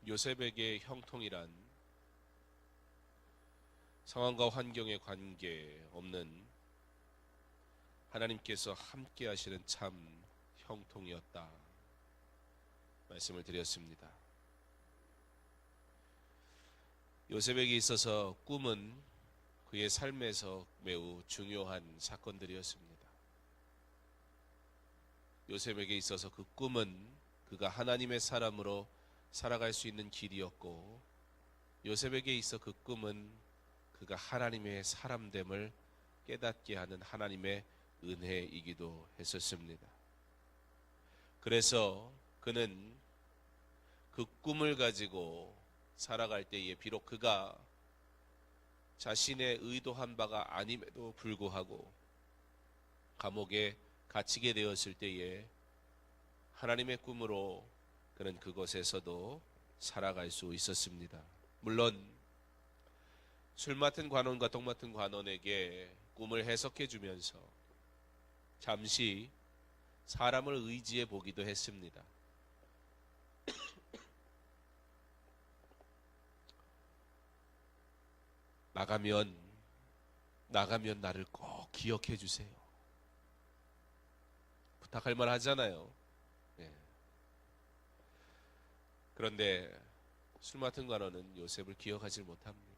요셉에게 형통이란 상황과 환경에 관계 없는 하나님께서 함께 하시는 참 형통이었다 말씀을 드렸습니다. 요셉에게 있어서 꿈은 그의 삶에서 매우 중요한 사건들이었습니다. 요셉에게 있어서 그 꿈은 그가 하나님의 사람으로 살아갈 수 있는 길이었고, 요셉에게 있어 그 꿈은 그가 하나님의 사람됨을 깨닫게 하는 하나님의 은혜이기도 했었습니다. 그래서 그는 그 꿈을 가지고 살아갈 때에 비록 그가 자신의 의도한 바가 아님에도 불구하고 감옥에 갇히게 되었을 때에 하나님의 꿈으로 그는 그곳에서도 살아갈 수 있었습니다. 물론 술 맡은 관원과 떡 맡은 관원에게 꿈을 해석해 주면서 잠시 사람을 의지해 보기도 했습니다. 나가면 나를 꼭 기억해 주세요. 부탁할 만 하잖아요. 네. 그런데 술 맡은 관원은 요셉을 기억하지 못합니다.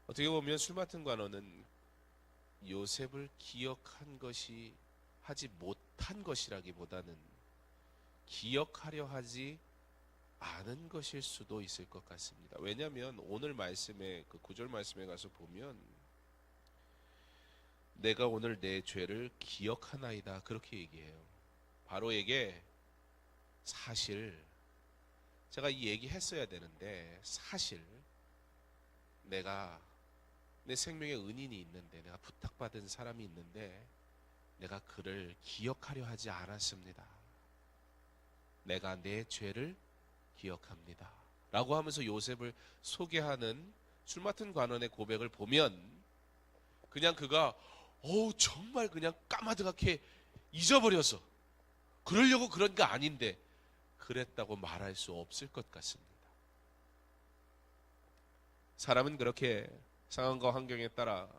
어떻게 보면 술 맡은 관원은 요셉을 기억한 것이 하지 못한 것이라기보다는 기억하려 하지 않은 것일 수도 있을 것 같습니다. 왜냐하면 오늘 말씀에 그 9절 말씀에 가서 보면 내가 오늘 내 죄를 기억하나이다 그렇게 얘기해요. 바로에게 사실 제가 이 얘기 했어야 되는데 사실 내가 내 생명에 은인이 있는데 내가 부탁받은 사람이 있는데 내가 그를 기억하려 하지 않았습니다. 내가 내 죄를 기억합니다 라고 하면서 요셉을 소개하는 술 맡은 관원의 고백을 보면 그냥 그가 정말 그냥 까마득하게 잊어버려서 그러려고 그런 게 아닌데 그랬다고 말할 수 없을 것 같습니다. 사람은 그렇게 상황과 환경에 따라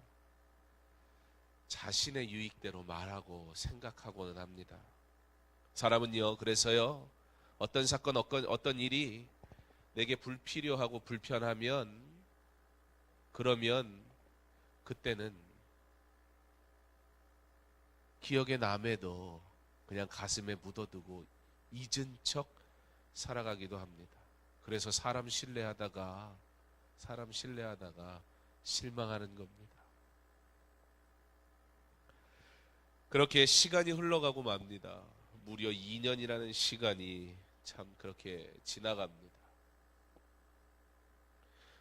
자신의 유익대로 말하고 생각하고는 합니다. 사람은요, 그래서요, 어떤 사건, 어떤 일이 내게 불필요하고 불편하면, 그러면 그때는 기억에 남에도 그냥 가슴에 묻어두고 잊은 척 살아가기도 합니다. 그래서 사람 신뢰하다가 실망하는 겁니다. 그렇게 시간이 흘러가고 맙니다. 무려 2년이라는 시간이 참 그렇게 지나갑니다.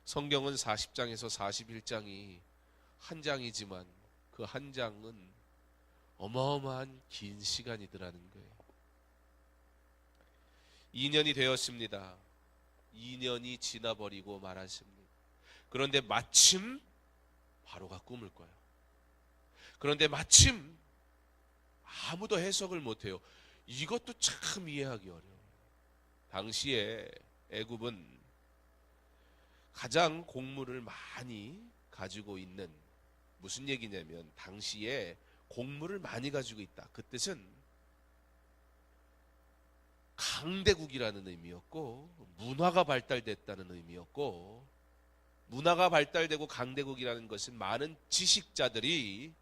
성경은 40장에서 41장이 한 장이지만 그 한 장은 어마어마한 긴 시간이더라는 거예요. 2년이 되었습니다. 2년이 지나버리고 말았습니다. 그런데 마침 바로가 꿈을 꿔요. 그런데 마침 아무도 해석을 못해요. 이것도 참 이해하기 어려워요. 당시에 애굽은 가장 곡물을 많이 가지고 있는, 무슨 얘기냐면 당시에 곡물을 많이 가지고 있다. 그 뜻은 강대국이라는 의미였고 문화가 발달됐다는 의미였고, 문화가 발달되고 강대국이라는 것은 많은 지식자들이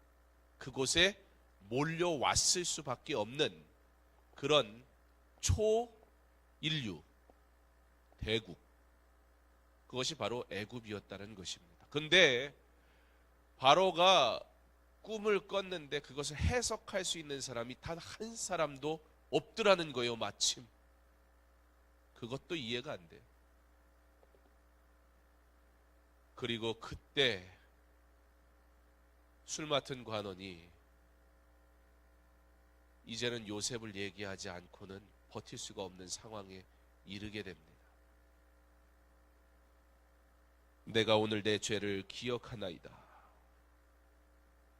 그곳에 몰려왔을 수밖에 없는 그런 초인류 대국, 그것이 바로 애굽이었다는 것입니다. 그런데 바로가 꿈을 꿨는데 그것을 해석할 수 있는 사람이 단 한 사람도 없더라는 거예요. 마침 그것도 이해가 안 돼요. 그리고 그때 술 맡은 관원이 이제는 요셉을 얘기하지 않고는 버틸 수가 없는 상황에 이르게 됩니다. 내가 오늘 내 죄를 기억하나이다.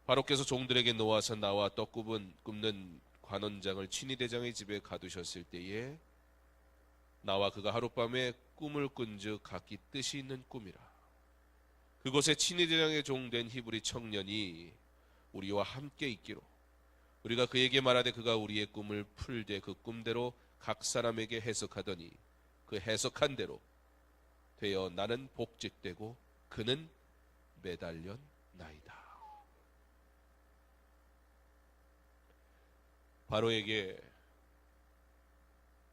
바로께서 종들에게 놓아서 나와 떡 굽는 관원장을 친위대장의 집에 가두셨을 때에 나와 그가 하룻밤에 꿈을 꾼즉 각기 뜻이 있는 꿈이라. 그곳에 친위대장의 종된 히브리 청년이 우리와 함께 있기로 우리가 그에게 말하되 그가 우리의 꿈을 풀되 그 꿈대로 각 사람에게 해석하더니 그 해석한 대로 되어 나는 복직되고 그는 매달렸나이다. 바로에게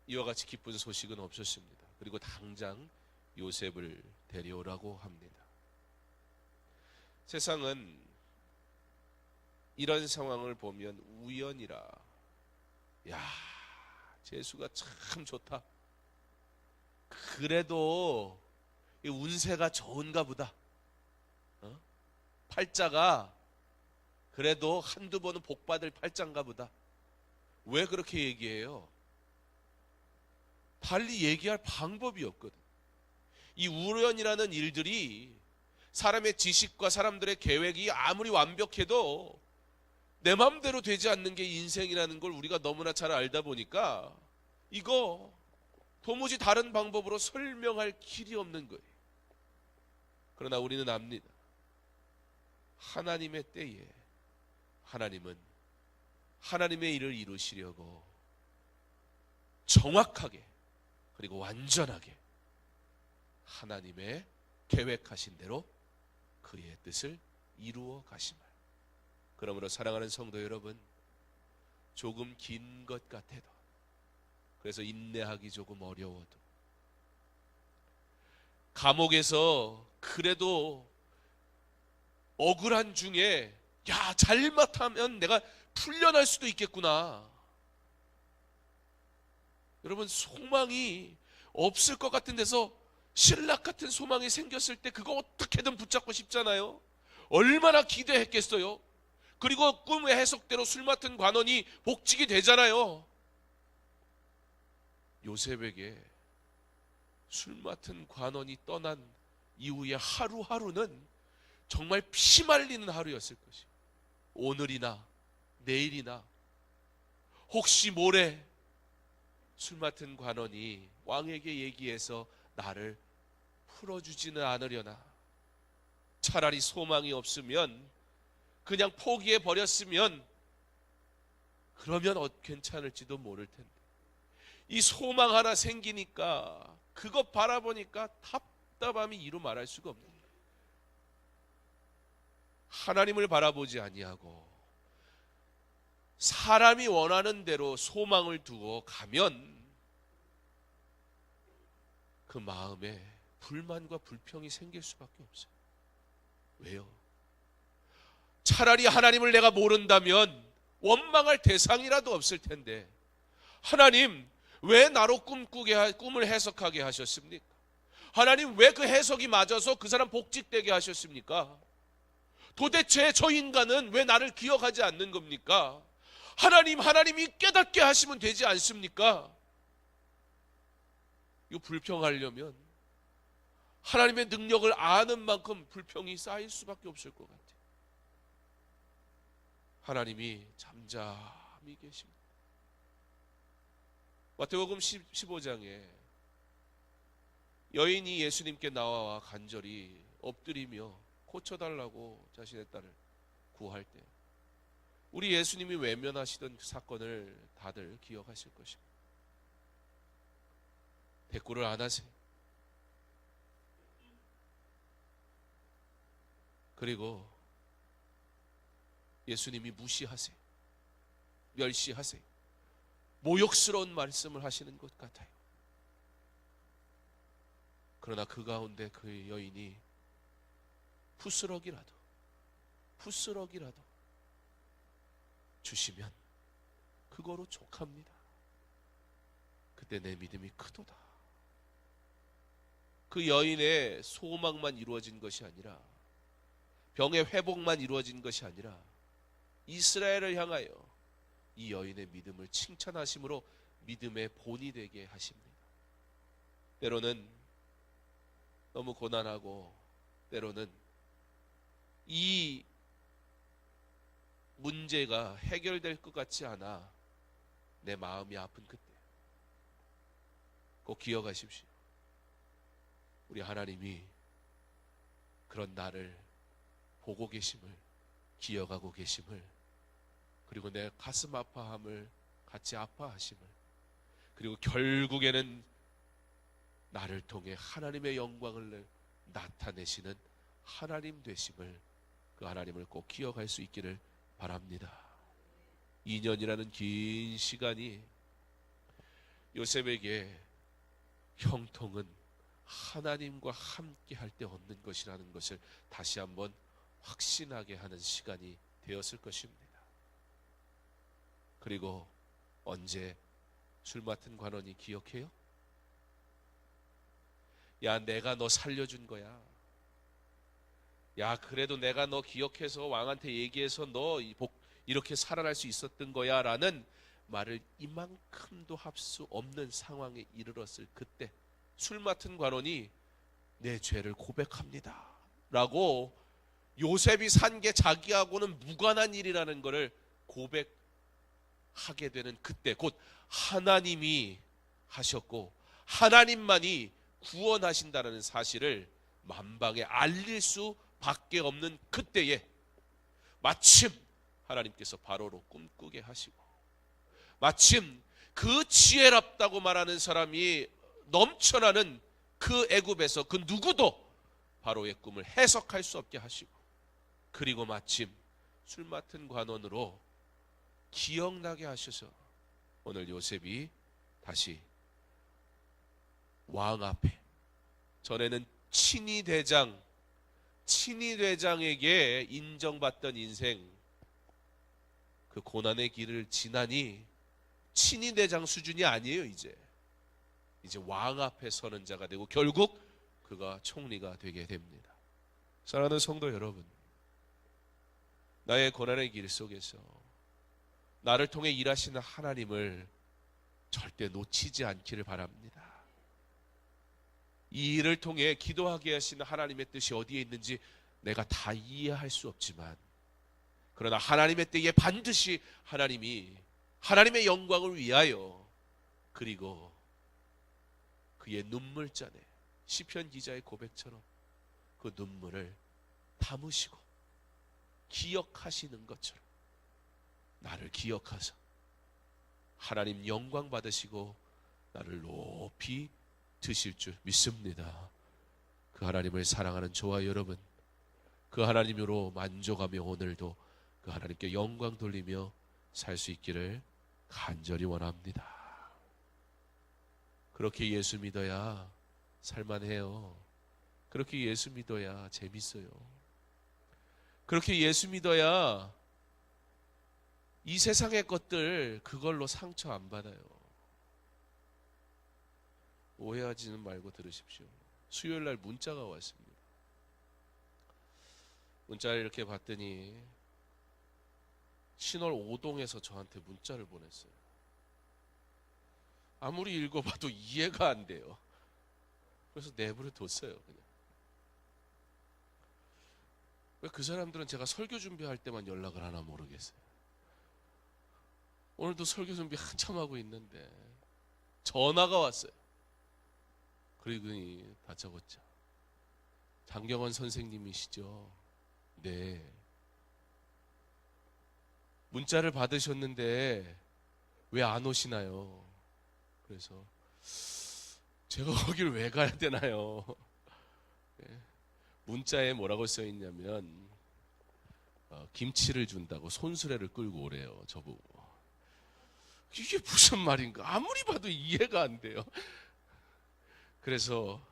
이와 같이 기쁜 소식은 없었습니다. 그리고 당장 요셉을 데려오라고 합니다. 세상은 이런 상황을 보면 우연이라, 야, 재수가 참 좋다, 그래도 운세가 좋은가 보다, 팔자가 그래도 한두 번은 복받을 팔자인가 보다. 왜 그렇게 얘기해요? 달리 얘기할 방법이 없거든. 이 우연이라는 일들이 사람의 지식과 사람들의 계획이 아무리 완벽해도 내 마음대로 되지 않는 게 인생이라는 걸 우리가 너무나 잘 알다 보니까 이거 도무지 다른 방법으로 설명할 길이 없는 거예요. 그러나 우리는 압니다. 하나님의 때에 하나님은 하나님의 일을 이루시려고 정확하게 그리고 완전하게 하나님의 계획하신 대로 그의 뜻을 이루어 가심을. 그러므로 사랑하는 성도 여러분, 조금 긴 것 같아도, 그래서 인내하기 조금 어려워도, 감옥에서 그래도 억울한 중에 야, 잘못하면 내가 풀려날 수도 있겠구나. 여러분, 소망이 없을 것 같은 데서 신락 같은 소망이 생겼을 때 그거 어떻게든 붙잡고 싶잖아요. 얼마나 기대했겠어요. 그리고 꿈의 해석대로 술 맡은 관원이 복직이 되잖아요. 요셉에게 술 맡은 관원이 떠난 이후의 하루하루는 정말 피말리는 하루였을 것이에요. 오늘이나 내일이나 혹시 모레 술 맡은 관원이 왕에게 얘기해서 나를 풀어주지는 않으려나. 차라리 소망이 없으면 그냥 포기해 버렸으면 그러면 괜찮을지도 모를 텐데, 이 소망 하나 생기니까 그것 바라보니까 답답함이 이루 말할 수가 없는 거예요. 하나님을 바라보지 아니하고 사람이 원하는 대로 소망을 두고 가면 그 마음에 불만과 불평이 생길 수밖에 없어요. 왜요? 차라리 하나님을 내가 모른다면 원망할 대상이라도 없을 텐데, 하나님 왜 나로 꿈을 해석하게 하셨습니까? 하나님 왜 그 해석이 맞아서 그 사람 복직되게 하셨습니까? 도대체 저 인간은 왜 나를 기억하지 않는 겁니까? 하나님이 깨닫게 하시면 되지 않습니까? 이거 불평하려면 하나님의 능력을 아는 만큼 불평이 쌓일 수밖에 없을 것 같아요. 하나님이 잠잠히 계십니다. 마태복음 15장에 여인이 예수님께 나와 간절히 엎드리며 고쳐달라고 자신의 딸을 구할 때 우리 예수님이 외면하시던 그 사건을 다들 기억하실 것입니다. 대꾸를 안 하세요. 그리고 예수님이 무시하세요. 멸시하세요. 모욕스러운 말씀을 하시는 것 같아요. 그러나 그 가운데 그 여인이 푸스럭이라도 주시면 그거로 족합니다. 그때 내 믿음이 크도다. 그 여인의 소망만 이루어진 것이 아니라, 병의 회복만 이루어진 것이 아니라 이스라엘을 향하여 이 여인의 믿음을 칭찬하심으로 믿음의 본이 되게 하십니다. 때로는 너무 고난하고 때로는 이 문제가 해결될 것 같지 않아 내 마음이 아픈 그때 꼭 기억하십시오. 우리 하나님이 그런 나를 보고 계심을, 기억하고 계심을, 그리고 내 가슴 아파함을 같이 아파하심을, 그리고 결국에는 나를 통해 하나님의 영광을 나타내시는 하나님 되심을, 그 하나님을 꼭 기억할 수 있기를 바랍니다. 2년이라는 긴 시간이 요셉에게 형통은 하나님과 함께 할 때 얻는 것이라는 것을 다시 한번 확신하게 하는 시간이 되었을 것입니다. 그리고 언제 술 맡은 관원이 기억해요? 야, 내가 너 살려준 거야. 야, 그래도 내가 너 기억해서 왕한테 얘기해서 너 이렇게 살아날 수 있었던 거야 라는 말을 이만큼도 할 수 없는 상황에 이르렀을 그때 술 맡은 관원이 내 죄를 고백합니다 라고, 요셉이 산 게 자기하고는 무관한 일이라는 것을 고백하게 되는 그때, 곧 하나님이 하셨고 하나님만이 구원하신다는 사실을 만방에 알릴 수밖에 없는 그때에 마침 하나님께서 바로로 꿈꾸게 하시고, 마침 그 지혜롭다고 말하는 사람이 넘쳐나는 그 애굽에서 그 누구도 바로의 꿈을 해석할 수 없게 하시고, 그리고 마침 술 맡은 관원으로 기억나게 하셔서 오늘 요셉이 다시 왕 앞에, 전에는 친위 대장에게 인정받던 인생, 그 고난의 길을 지나니 친위 대장 수준이 아니에요. 이제 왕 앞에 서는 자가 되고 결국 그가 총리가 되게 됩니다. 사랑하는 성도 여러분, 나의 고난의 길 속에서 나를 통해 일하시는 하나님을 절대 놓치지 않기를 바랍니다. 이 일을 통해 기도하게 하시는 하나님의 뜻이 어디에 있는지 내가 다 이해할 수 없지만, 그러나 하나님의 때에 반드시 하나님이 하나님의 영광을 위하여, 그리고 그의 눈물잔에 시편 기자의 고백처럼 그 눈물을 담으시고 기억하시는 것처럼 나를 기억하사 하나님 영광 받으시고 나를 높이 드실 줄 믿습니다. 그 하나님을 사랑하는 저와 여러분, 그 하나님으로 만족하며 오늘도 그 하나님께 영광 돌리며 살 수 있기를 간절히 원합니다. 그렇게 예수 믿어야 살만해요. 그렇게 예수 믿어야 재밌어요. 그렇게 예수 믿어야 이 세상의 것들 그걸로 상처 안 받아요. 오해하지는 말고 들으십시오. 수요일 날 문자가 왔습니다. 문자를 이렇게 봤더니 신월 5동에서 저한테 문자를 보냈어요. 아무리 읽어봐도 이해가 안 돼요. 그래서 내버려 뒀어요. 그냥. 왜 그 사람들은 제가 설교 준비할 때만 연락을 하나 모르겠어요. 오늘도 설교 준비 한참 하고 있는데 전화가 왔어요. 그러더니 다짜고짜 장경원 선생님이시죠? 네. 문자를 받으셨는데 왜 안 오시나요? 그래서 제가 거길 왜 가야 되나요? 문자에 뭐라고 써 있냐면 김치를 준다고 손수레를 끌고 오래요. 저보고. 이게 무슨 말인가? 아무리 봐도 이해가 안 돼요. 그래서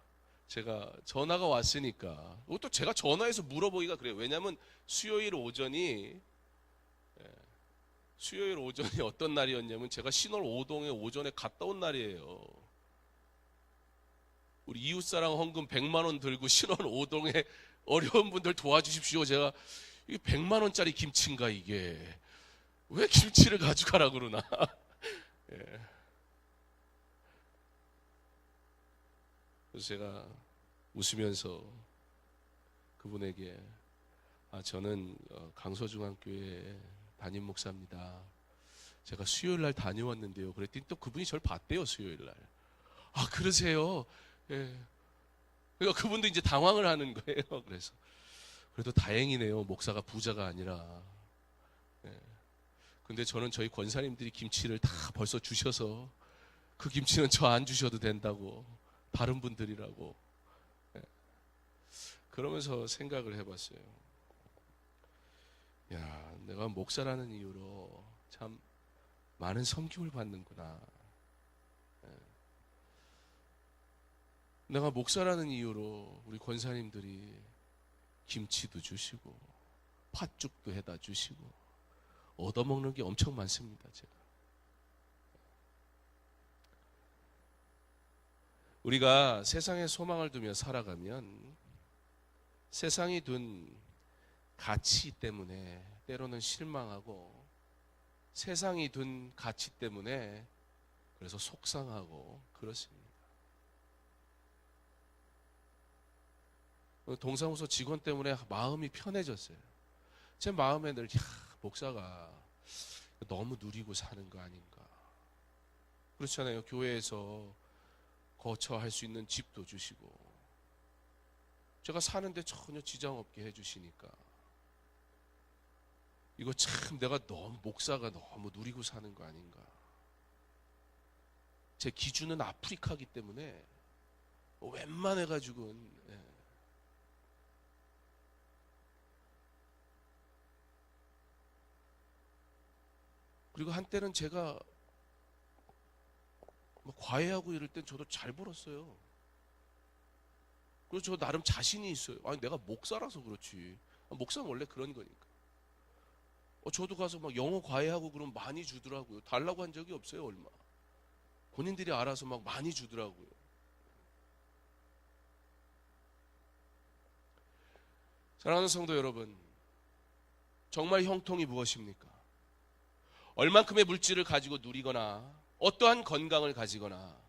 제가 전화가 왔으니까, 또 제가 전화해서 물어보기가 그래요. 왜냐하면 수요일 오전이 어떤 날이었냐면 제가 신월 5동에 오전에 갔다 온 날이에요. 우리 이웃사랑 헌금 100만 원 들고 신월 5동에 어려운 분들 도와주십시오. 제가 이게 100만 원짜리 김치인가 이게. 왜 김치를 가져가라 그러나. 예. 그래서 제가 웃으면서 그분에게 저는 강서중앙교회 담임 목사입니다. 제가 수요일 날 다녀왔는데요. 그랬더니 또 그분이 저를 봤대요, 수요일 날. 아, 그러세요? 예. 그러니까 그분도 이제 당황을 하는 거예요. 그래서 그래도 다행이네요. 목사가 부자가 아니라. 예. 근데 저는 저희 권사님들이 김치를 다 벌써 주셔서 그 김치는 저 안 주셔도 된다고, 다른 분들이라고. 예. 그러면서 생각을 해봤어요. 야, 내가 목사라는 이유로 참 많은 섬김을 받는구나. 예. 내가 목사라는 이유로 우리 권사님들이 김치도 주시고 팥죽도 해다 주시고 얻어먹는 게 엄청 많습니다. 제가. 우리가 세상에 소망을 두며 살아가면 세상이 둔 가치 때문에 때로는 실망하고, 세상이 둔 가치 때문에 그래서 속상하고 그렇습니다. 동사무소 직원 때문에 마음이 편해졌어요. 제 마음에 늘 목사가 너무 누리고 사는 거 아닌가. 그렇잖아요. 교회에서 거처할 수 있는 집도 주시고 제가 사는데 전혀 지장 없게 해주시니까 이거 참 내가 너무 목사가 너무 누리고 사는 거 아닌가. 제 기준은 아프리카기 때문에 웬만해가지고는 그리고 한때는 제가 과외하고 이럴 땐 저도 잘 벌었어요. 그래서 저 나름 자신이 있어요. 아니 내가 목사라서 그렇지. 목사는 원래 그런 거니까. 저도 가서 막 영어 과외하고 그러면 많이 주더라고요. 달라고 한 적이 없어요. 얼마. 본인들이 알아서 막 많이 주더라고요. 사랑하는 성도 여러분, 정말 형통이 무엇입니까? 얼만큼의 물질을 가지고 누리거나 어떠한 건강을 가지거나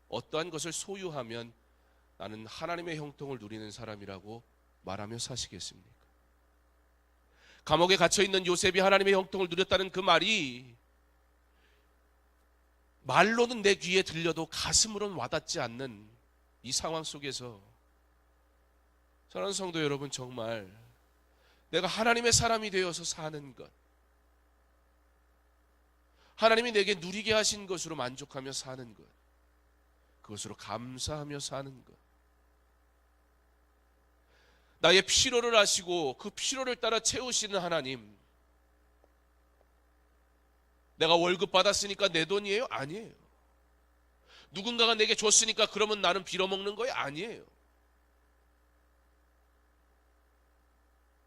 어떠한 것을 소유하면 나는 하나님의 형통을 누리는 사람이라고 말하며 사시겠습니까? 감옥에 갇혀있는 요셉이 하나님의 형통을 누렸다는 그 말이 말로는 내 귀에 들려도 가슴으로는 와닿지 않는 이 상황 속에서 사랑하는 성도 여러분, 정말 내가 하나님의 사람이 되어서 사는 것, 하나님이 내게 누리게 하신 것으로 만족하며 사는 것, 그것으로 감사하며 사는 것, 나의 필요를 아시고 그 필요를 따라 채우시는 하나님, 내가 월급 받았으니까 내 돈이에요? 아니에요. 누군가가 내게 줬으니까 그러면 나는 빌어먹는 거예요? 아니에요.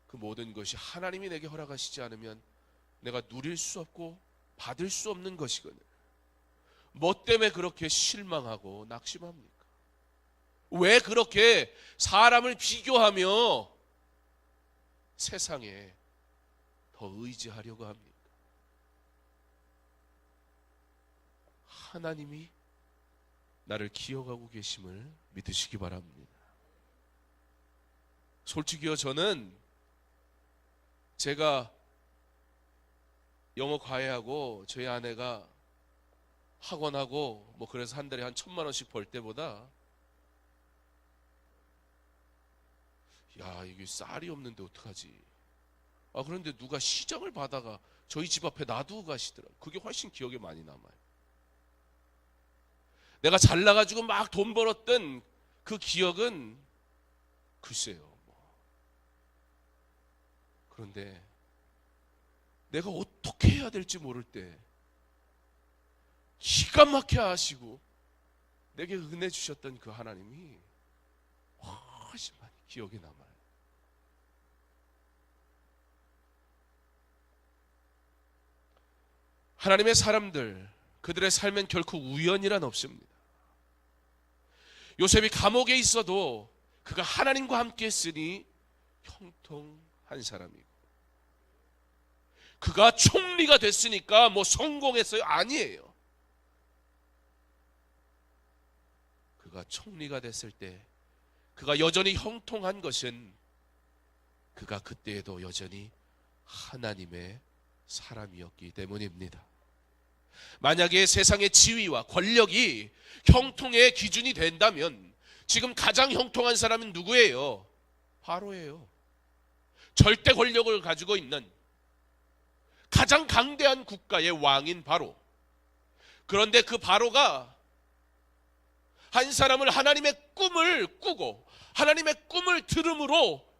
그 모든 것이 하나님이 내게 허락하시지 않으면 내가 누릴 수 없고 받을 수 없는 것이거든요. 뭐 때문에 그렇게 실망하고 낙심합니까? 왜 그렇게 사람을 비교하며 세상에 더 의지하려고 합니까? 하나님이 나를 기억하고 계심을 믿으시기 바랍니다. 솔직히요, 저는 제가 영어 과외하고 저희 아내가 학원하고 그래서 한 달에 한 1,000만 원씩 벌 때보다 야, 이게 쌀이 없는데 어떡하지? 그런데 누가 시장을 받아가 저희 집 앞에 놔두고 가시더라고요. 그게 훨씬 기억에 많이 남아요. 내가 잘나가지고 막 돈 벌었던 그 기억은 글쎄요. 그런데 내가 어떻게 해야 될지 모를 때 기가 막히게 하시고 내게 은혜 주셨던 그 하나님이 훨씬 많이 기억에 남아요. 하나님의 사람들, 그들의 삶엔 결코 우연이란 없습니다. 요셉이 감옥에 있어도 그가 하나님과 함께 했으니 형통한 사람이고, 그가 총리가 됐으니까 성공했어요? 아니에요. 그가 총리가 됐을 때 그가 여전히 형통한 것은 그가 그때에도 여전히 하나님의 사람이었기 때문입니다. 만약에 세상의 지위와 권력이 형통의 기준이 된다면 지금 가장 형통한 사람은 누구예요? 바로예요. 절대 권력을 가지고 있는 가장 강대한 국가의 왕인 바로. 그런데 그 바로가 한 사람을 하나님의 꿈을 꾸고 하나님의 꿈을 들음으로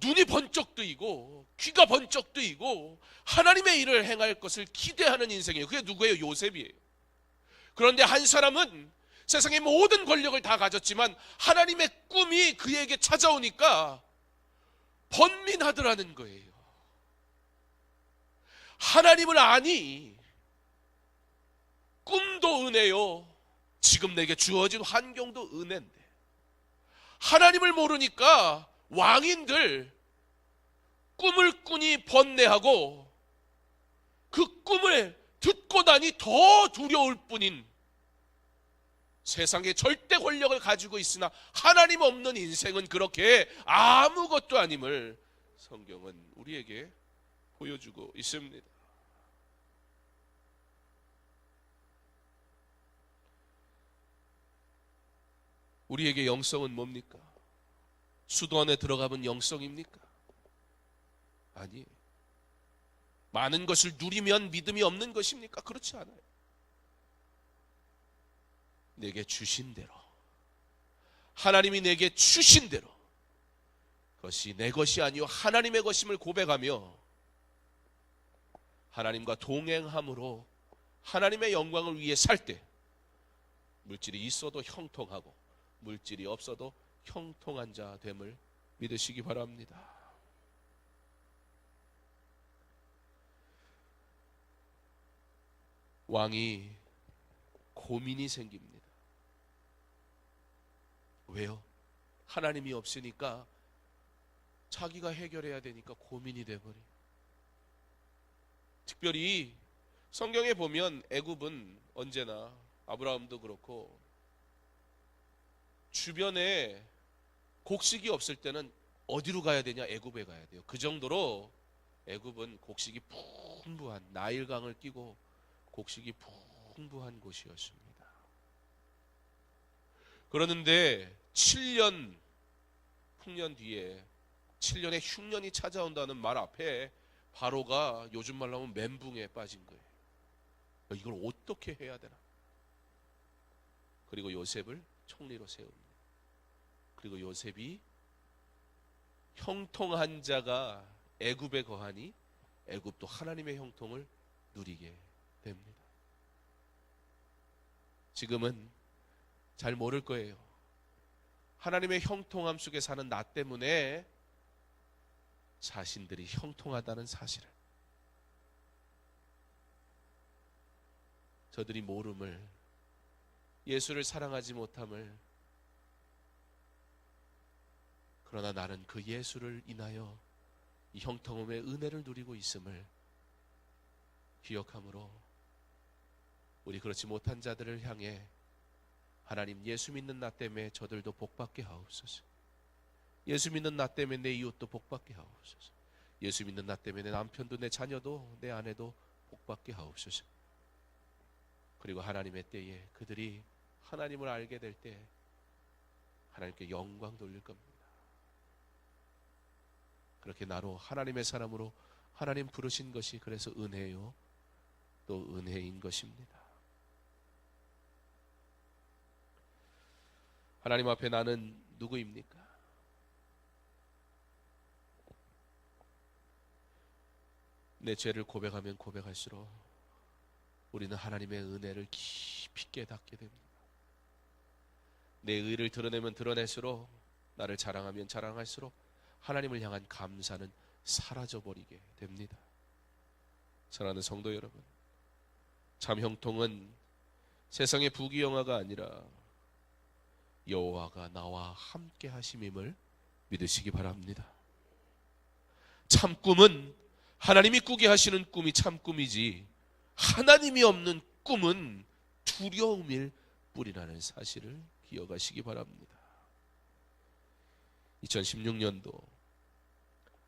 눈이 번쩍 뜨이고 귀가 번쩍 뜨이고 하나님의 일을 행할 것을 기대하는 인생이에요. 그게 누구예요? 요셉이에요. 그런데 한 사람은 세상의 모든 권력을 다 가졌지만 하나님의 꿈이 그에게 찾아오니까 번민하더라는 거예요. 하나님을 아니 꿈도 은혜요, 지금 내게 주어진 환경도 은혜인데 하나님을 모르니까 왕인들 꿈을 꾸니 번뇌하고 그 꿈을 듣고 나니 더 두려울 뿐인 세상에 절대 권력을 가지고 있으나 하나님 없는 인생은 그렇게 아무것도 아님을 성경은 우리에게 보여주고 있습니다. 우리에게 영성은 뭡니까? 수도 안에 들어가면 영성입니까? 아니, 많은 것을 누리면 믿음이 없는 것입니까? 그렇지 않아요. 내게 주신 대로, 하나님이 내게 주신 대로 그것이 내 것이 아니요 하나님의 것임을 고백하며 하나님과 동행함으로 하나님의 영광을 위해 살 때 물질이 있어도 형통하고 물질이 없어도 형통한 자 됨을 믿으시기 바랍니다. 왕이 고민이 생깁니다. 왜요? 하나님이 없으니까 자기가 해결해야 되니까 고민이 돼버려요. 특별히 성경에 보면 애굽은 언제나 아브라함도 그렇고 주변에 곡식이 없을 때는 어디로 가야 되냐? 애굽에 가야 돼요. 그 정도로 애굽은 곡식이 풍부한, 나일강을 끼고 곡식이 풍부한 곳이었습니다. 그러는데 7년 풍년 뒤에 7년의 흉년이 찾아온다는 말 앞에 바로가 요즘 말로 하면 멘붕에 빠진 거예요. 이걸 어떻게 해야 되나? 그리고 요셉을 총리로 세웁니다. 그리고 요셉이 형통한 자가 애굽에 거하니 애굽도 하나님의 형통을 누리게 됩니다. 지금은 잘 모를 거예요. 하나님의 형통함 속에 사는 나 때문에 자신들이 형통하다는 사실을 저들이 모름을, 예수를 사랑하지 못함을, 그러나 나는 그 예수를 인하여 이 형통함의 은혜를 누리고 있음을 기억함으로 우리 그렇지 못한 자들을 향해 하나님, 예수 믿는 나 때문에 저들도 복받게 하옵소서. 예수 믿는 나 때문에 내 이웃도 복받게 하옵소서. 예수 믿는 나 때문에 내 남편도 내 자녀도 내 아내도 복받게 하옵소서. 그리고 하나님의 때에 그들이 하나님을 알게 될 때 하나님께 영광 돌릴 겁니다. 그렇게 나로 하나님의 사람으로 하나님 부르신 것이 그래서 은혜요 또 은혜인 것입니다. 하나님 앞에 나는 누구입니까? 내 죄를 고백하면 고백할수록 우리는 하나님의 은혜를 깊이 깨닫게 됩니다. 내 의를 드러내면 드러낼수록, 나를 자랑하면 자랑할수록 하나님을 향한 감사는 사라져버리게 됩니다. 사랑하는 성도 여러분, 참 형통은 세상의 부귀영화가 아니라 여호와가 나와 함께 하심임을 믿으시기 바랍니다. 참 꿈은 하나님이 꾸게 하시는 꿈이 참 꿈이지 하나님이 없는 꿈은 두려움일 뿐이라는 사실을 기억하시기 바랍니다. 2016년도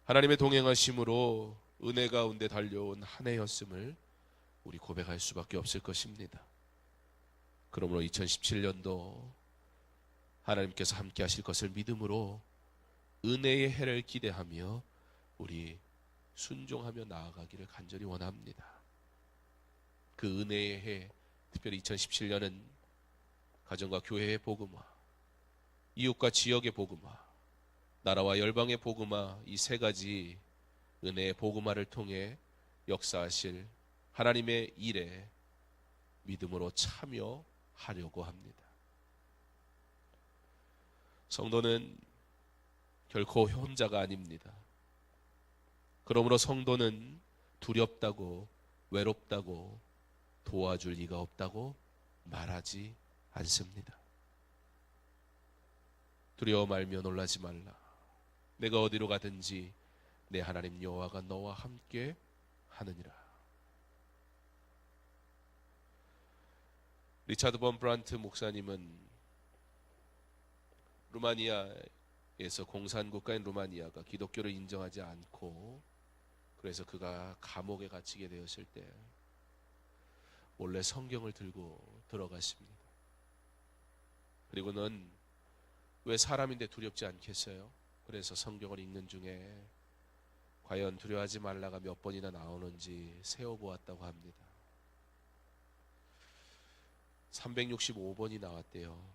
하나님의 동행하심으로 은혜 가운데 달려온 한 해였음을 우리 고백할 수밖에 없을 것입니다. 그러므로 2017년도 하나님께서 함께 하실 것을 믿음으로 은혜의 해를 기대하며 우리 순종하며 나아가기를 간절히 원합니다. 그 은혜의 해, 특별히 2017년은 가정과 교회의 복음화, 이웃과 지역의 복음화, 나라와 열방의 복음화, 이 세 가지 은혜의 복음화를 통해 역사하실 하나님의 일에 믿음으로 참여하려고 합니다. 성도는 결코 혼자가 아닙니다. 그러므로 성도는 두렵다고, 외롭다고, 도와줄 이가 없다고 말하지 않습니다. 두려워 말며 놀라지 말라. 내가 어디로 가든지 내 하나님 여호와가 너와 함께 하느니라. 리차드 번 브란트 목사님은 루마니아에서 공산국가인 루마니아가 기독교를 인정하지 않고, 그래서 그가 감옥에 갇히게 되었을 때 몰래 성경을 들고 들어갔습니다. 그리고 넌 왜 사람인데 두렵지 않겠어요? 그래서 성경을 읽는 중에 과연 두려워하지 말라가 몇 번이나 나오는지 세어보았다고 합니다. 365번이 나왔대요.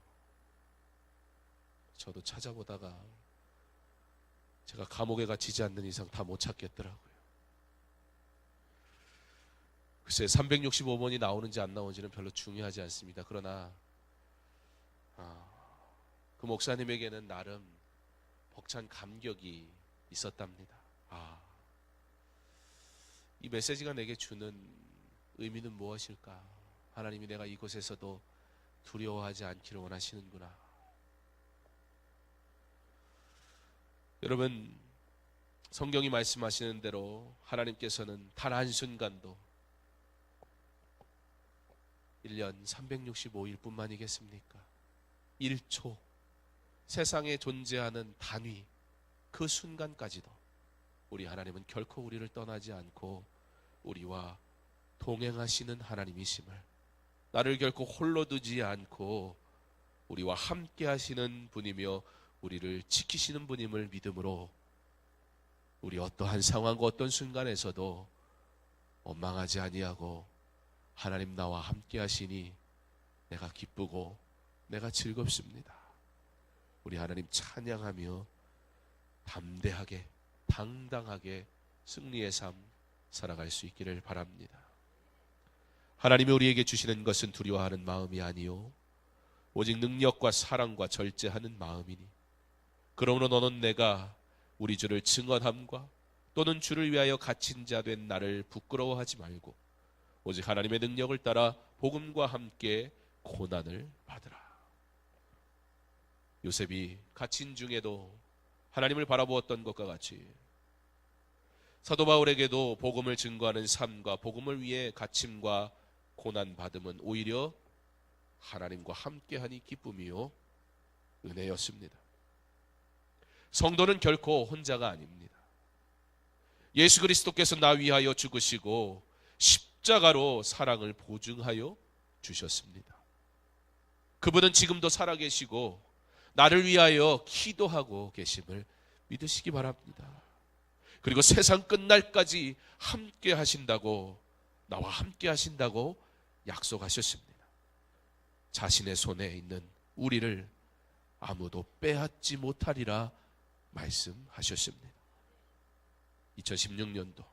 저도 찾아보다가 제가 감옥에 갇히지 않는 이상 다 못 찾겠더라고요. 글쎄 365번이 나오는지 안 나오는지는 별로 중요하지 않습니다. 그러나 그 목사님에게는 나름 벅찬 감격이 있었답니다. 이 메시지가 내게 주는 의미는 무엇일까? 하나님이 내가 이곳에서도 두려워하지 않기를 원하시는구나. 여러분, 성경이 말씀하시는 대로 하나님께서는 단 한순간도 1년 365일 뿐만이겠습니까? 1초, 세상에 존재하는 단위, 그 순간까지도 우리 하나님은 결코 우리를 떠나지 않고 우리와 동행하시는 하나님이심을, 나를 결코 홀로 두지 않고 우리와 함께 하시는 분이며 우리를 지키시는 분임을 믿음으로 우리 어떠한 상황과 어떤 순간에서도 원망하지 아니하고 하나님 나와 함께 하시니 내가 기쁘고 내가 즐겁습니다. 우리 하나님 찬양하며 담대하게 당당하게 승리의 삶 살아갈 수 있기를 바랍니다. 하나님이 우리에게 주시는 것은 두려워하는 마음이 아니요 오직 능력과 사랑과 절제하는 마음이니, 그러므로 너는 내가 우리 주를 증언함과 또는 주를 위하여 갇힌 자 된 나를 부끄러워하지 말고 오직 하나님의 능력을 따라 복음과 함께 고난을 받으라. 요셉이 갇힌 중에도 하나님을 바라보았던 것과 같이 사도 바울에게도 복음을 증거하는 삶과 복음을 위해 갇힘과 고난 받음은 오히려 하나님과 함께하니 기쁨이요 은혜였습니다. 성도는 결코 혼자가 아닙니다. 예수 그리스도께서 나 위하여 죽으시고 십자가로 사랑을 보증하여 주셨습니다. 그분은 지금도 살아계시고 나를 위하여 기도하고 계심을 믿으시기 바랍니다. 그리고 세상 끝날까지 함께 하신다고, 나와 함께 하신다고 약속하셨습니다. 자신의 손에 있는 우리를 아무도 빼앗지 못하리라 말씀하셨습니다. 2016년도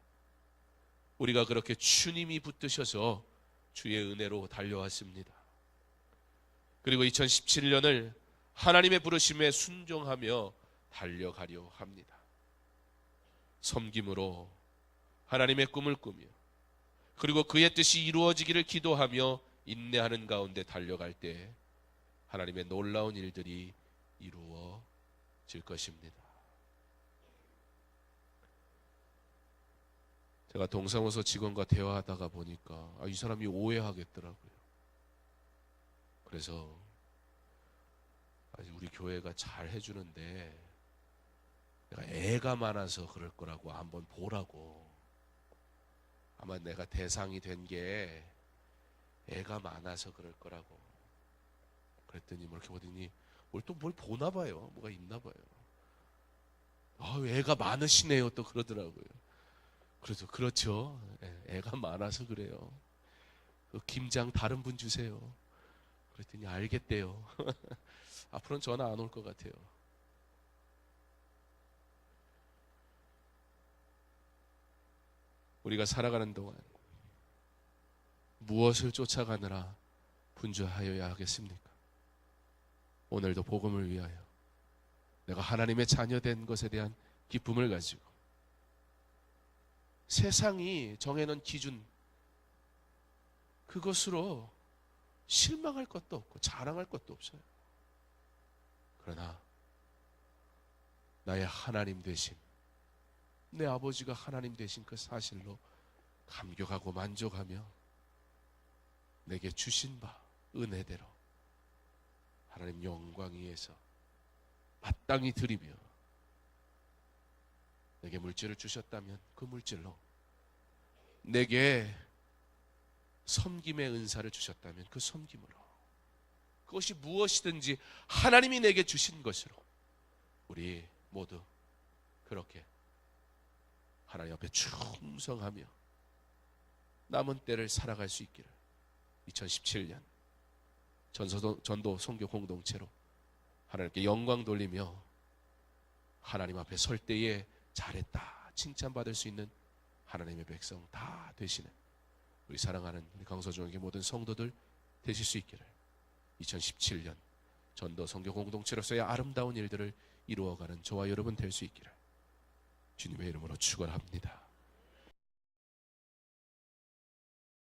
우리가 그렇게 주님이 붙드셔서 주의 은혜로 달려왔습니다. 그리고 2017년을 하나님의 부르심에 순종하며 달려가려 합니다. 섬김으로 하나님의 꿈을 꾸며 그리고 그의 뜻이 이루어지기를 기도하며 인내하는 가운데 달려갈 때 하나님의 놀라운 일들이 이루어질 것입니다. 제가 동사무소 직원과 대화하다가 보니까 이 사람이 오해하겠더라고요. 그래서 우리 교회가 잘 해주는데 내가 애가 많아서 그럴 거라고 한번 보라고 아마 내가 대상이 된 게 애가 많아서 그럴 거라고. 그랬더니 뭐 이렇게 보더니 뭘 보나 봐요. 뭐가 있나 봐요. 애가 많으시네요. 또 그러더라고요. 그래서 그렇죠. 애가 많아서 그래요. 그 김장 다른 분 주세요. 그랬더니 알겠대요. 앞으로는 전화 안 올 것 같아요. 우리가 살아가는 동안 무엇을 쫓아가느라 분주하여야 하겠습니까? 오늘도 복음을 위하여 내가 하나님의 자녀된 것에 대한 기쁨을 가지고 세상이 정해놓은 기준 그것으로 실망할 것도 없고 자랑할 것도 없어요. 그러나 나의 하나님 되신, 내 아버지가 하나님 되신 그 사실로 감격하고 만족하며 내게 주신 바 은혜대로 하나님 영광 위에서 마땅히 드리며, 내게 물질을 주셨다면 그 물질로, 내게 섬김의 은사를 주셨다면 그 섬김으로, 그것이 무엇이든지 하나님이 내게 주신 것으로 우리 모두 그렇게 하나님 앞에 충성하며 남은 때를 살아갈 수 있기를 2017년 전도 선교 공동체로 하나님께 영광 돌리며 하나님 앞에 설 때에 잘했다 칭찬받을 수 있는 하나님의 백성 다 되시는 우리 사랑하는 우리 강서중앙교 모든 성도들 되실 수 있기를 2017년 전도 선교 공동체로서의 아름다운 일들을 이루어가는 저와 여러분 될 수 있기를 주님의 이름으로 축원합니다.